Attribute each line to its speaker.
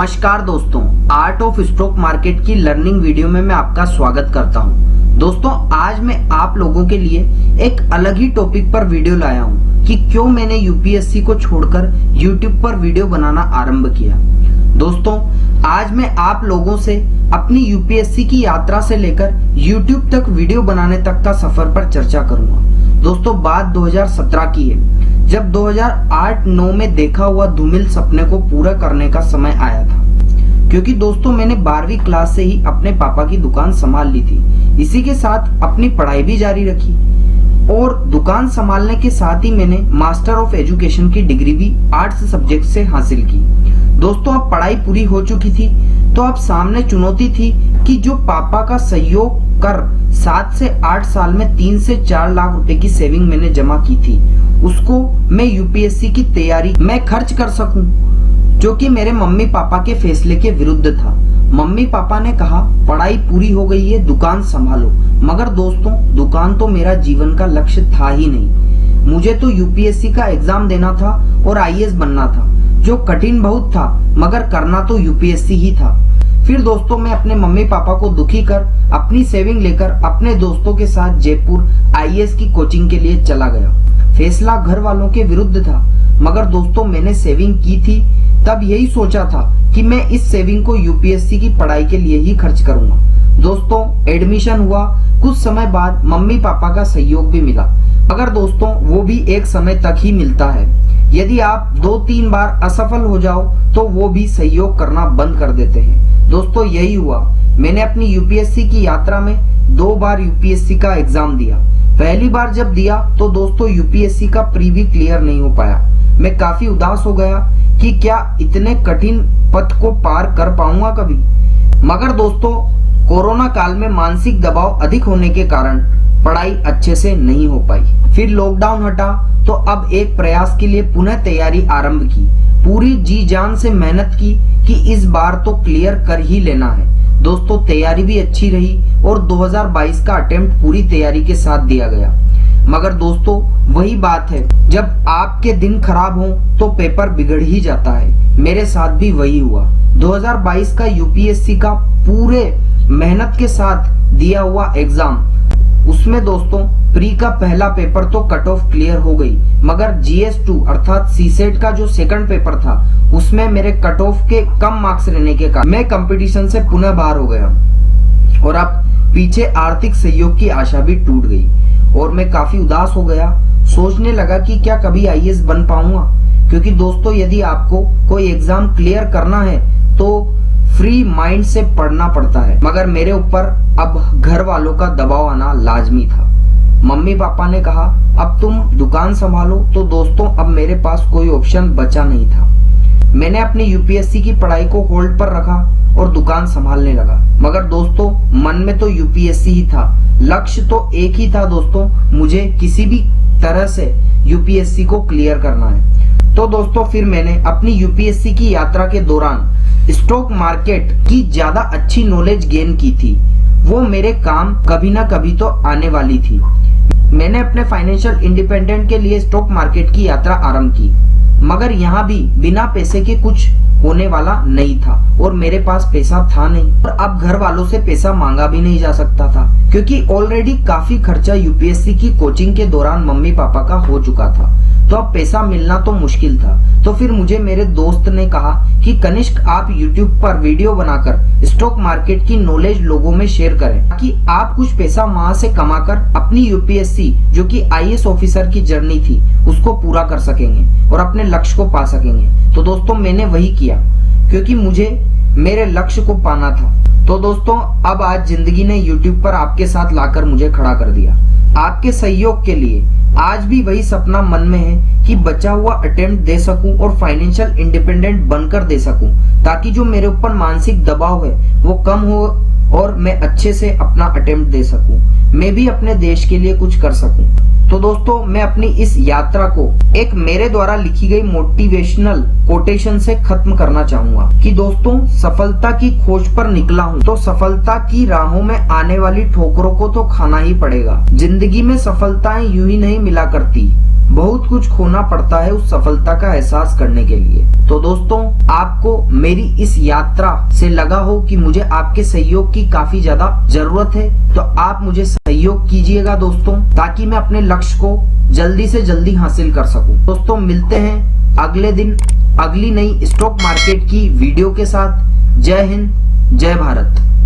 Speaker 1: नमस्कार दोस्तों, art of stock market की लर्निंग वीडियो में मैं आपका स्वागत करता हूं। दोस्तों, आज मैं आप लोगों के लिए एक अलग ही टॉपिक पर वीडियो लाया हूं कि क्यों मैंने यूपीएससी को छोड़कर यूट्यूब पर वीडियो बनाना आरंभ किया। दोस्तों, आज मैं आप लोगों से अपनी यूपीएससी की यात्रा से लेकर यूट्यूब तक वीडियो बनाने तक का सफर पर चर्चा करूंगा। दोस्तों, बात 2017 की है, जब 2008-9 में देखा हुआ धूमिल सपने को पूरा करने का समय आया था। क्योंकि दोस्तों, मैंने 12वीं क्लास से ही अपने पापा की दुकान संभाल ली थी। इसी के साथ अपनी पढ़ाई भी जारी रखी और दुकान संभालने के साथ ही मैंने मास्टर ऑफ एजुकेशन की डिग्री भी आर्ट्स सब्जेक्ट से हासिल की। दोस्तों, अब पढ़ाई पूरी हो चुकी थी तो अब सामने चुनौती थी कि जो पापा का सहयोग कर 7 से 8 साल में 3 से 4 लाख रुपए की सेविंग मैंने जमा की थी, उसको मैं यूपीएससी की तैयारी में खर्च कर सकूं, जो कि मेरे मम्मी पापा के फैसले के विरुद्ध था। मम्मी पापा ने कहा पढ़ाई पूरी हो गई है, दुकान संभालो। मगर दोस्तों, दुकान तो मेरा जीवन का लक्ष्य था ही नहीं। मुझे तो यूपीएससी का एग्जाम देना था और आईएएस बनना था, जो कठिन बहुत था, मगर करना तो यूपीएससी ही था। फिर दोस्तों, मैं अपने मम्मी पापा को दुखी कर अपनी सेविंग लेकर अपने दोस्तों के साथ जयपुर आईएएस की कोचिंग के लिए चला गया। फैसला घर वालों के विरुद्ध था, मगर दोस्तों मैंने सेविंग की थी, तब यही सोचा था कि मैं इस सेविंग को यूपीएससी की पढ़ाई के लिए ही खर्च करूंगा। दोस्तों, एडमिशन हुआ, कुछ समय बाद मम्मी पापा का सहयोग भी मिला, मगर दोस्तों वो भी एक समय तक ही मिलता है। यदि आप 2-3 बार असफल हो जाओ तो वो भी सहयोग करना बंद कर देते हैं। दोस्तों, यही हुआ। मैंने अपनी यूपीएससी की यात्रा में 2 बार यूपीएससी का एग्जाम दिया। पहली बार जब दिया तो दोस्तों यूपीएससी का प्री भी क्लियर नहीं हो पाया। मैं काफी उदास हो गया कि क्या इतने कठिन पथ को पार कर पाऊंगा कभी। मगर दोस्तों, कोरोना काल में मानसिक दबाव अधिक होने के कारण पढ़ाई अच्छे से नहीं हो पाई। फिर लॉकडाउन हटा तो अब एक प्रयास के लिए पुनः तैयारी आरंभ की। पूरी जी जान से मेहनत की कि इस बार तो क्लियर कर ही लेना है। दोस्तों, तैयारी भी अच्छी रही और 2022 का अटेम्प्ट पूरी तैयारी के साथ दिया गया। मगर दोस्तों, वही बात है, जब आपके दिन खराब हो तो पेपर बिगड़ ही जाता है। मेरे साथ भी वही हुआ। 2022 का यूपीएससी का पूरे मेहनत के साथ दिया हुआ एग्जाम, उसमें दोस्तों प्री का पहला पेपर तो कट ऑफ क्लियर हो गई, मगर GS2 अर्थात सीसेट का जो सेकंड पेपर था, उसमें मेरे कट ऑफ के कम मार्क्स रहने के कारण मैं कंपटीशन से पुनः बाहर हो गया और अब पीछे आर्थिक सहयोग की आशा भी टूट गई और मैं काफी उदास हो गया। सोचने लगा कि क्या कभी आईएएस बन पाऊंगा, क्योंकि दोस्तों यदि आपको कोई एग्जाम क्लियर करना है तो फ्री माइंड से पढ़ना पड़ता है। मगर मेरे ऊपर अब घर वालों का दबाव आना लाजमी था। मम्मी पापा ने कहा अब तुम दुकान संभालो, तो दोस्तों अब मेरे पास कोई ऑप्शन बचा नहीं था। मैंने अपनी यूपीएससी की पढ़ाई को होल्ड पर रखा और दुकान संभालने लगा। मगर दोस्तों, मन में तो यूपीएससी ही था, लक्ष्य तो एक ही था दोस्तों, मुझे किसी भी तरह से यूपीएससी को क्लियर करना है। तो दोस्तों, फिर मैंने अपनी यूपीएससी की यात्रा के दौरान स्टॉक मार्केट की ज्यादा अच्छी नॉलेज गेन की थी। वो मेरे काम कभी ना कभी तो आने वाली थी। मैंने अपने फाइनेंशियल इंडिपेंडेंट के लिए स्टॉक मार्केट की यात्रा आरंभ की, मगर यहाँ भी बिना पैसे के कुछ होने वाला नहीं था और मेरे पास पैसा था नहीं और अब घर वालों से पैसा मांगा भी नहीं जा सकता था, क्योंकि ऑलरेडी काफी खर्चा यूपीएससी की कोचिंग के दौरान मम्मी पापा का हो चुका था। तो अब पैसा मिलना तो मुश्किल था। तो फिर मुझे मेरे दोस्त ने कहा कि कनिष्क, आप YouTube पर वीडियो बनाकर स्टॉक मार्केट की नॉलेज लोगों में शेयर करें, ताकि आप कुछ पैसा वहां से कमाकर अपनी यूपीएससी जो कि आईएएस ऑफिसर की जर्नी थी उसको पूरा कर सकेंगे और अपने लक्ष्य को पा सकेंगे। तो दोस्तों, मैंने वही किया, क्योंकि मुझे मेरे लक्ष्य को पाना था। तो दोस्तों, अब आज जिंदगी ने YouTube पर आपके साथ लाकर मुझे खड़ा कर दिया। आपके सहयोग के लिए आज भी वही सपना मन में है कि बचा हुआ अटेम्प्ट दे सकूं और फाइनेंशियल इंडिपेंडेंट बनकर दे सकूं, ताकि जो मेरे ऊपर मानसिक दबाव है वो कम हो और मैं अच्छे से अपना अटेम्प्ट दे सकूं, मैं भी अपने देश के लिए कुछ कर सकूं। तो दोस्तों, मैं अपनी इस यात्रा को एक मेरे द्वारा लिखी गई मोटिवेशनल कोटेशन से खत्म करना चाहूंगा कि दोस्तों, सफलता की खोज पर निकला हूं तो सफलता की राहों में आने वाली ठोकरों को तो खाना ही पड़ेगा। जिंदगी में सफलताएं यूं ही नहीं मिला करती, बहुत कुछ खोना पड़ता है उस सफलता का एहसास करने के लिए। तो दोस्तों, आपको मेरी इस यात्रा से लगा हो कि मुझे आपके सहयोग की काफी ज्यादा जरूरत है, तो आप मुझे सहयोग कीजिएगा दोस्तों, ताकि मैं अपने लक्ष्य को जल्दी से जल्दी हासिल कर सकूं। दोस्तों, मिलते हैं अगले दिन अगली नई स्टॉक मार्केट की वीडियो के साथ। जय हिंद, जय भारत।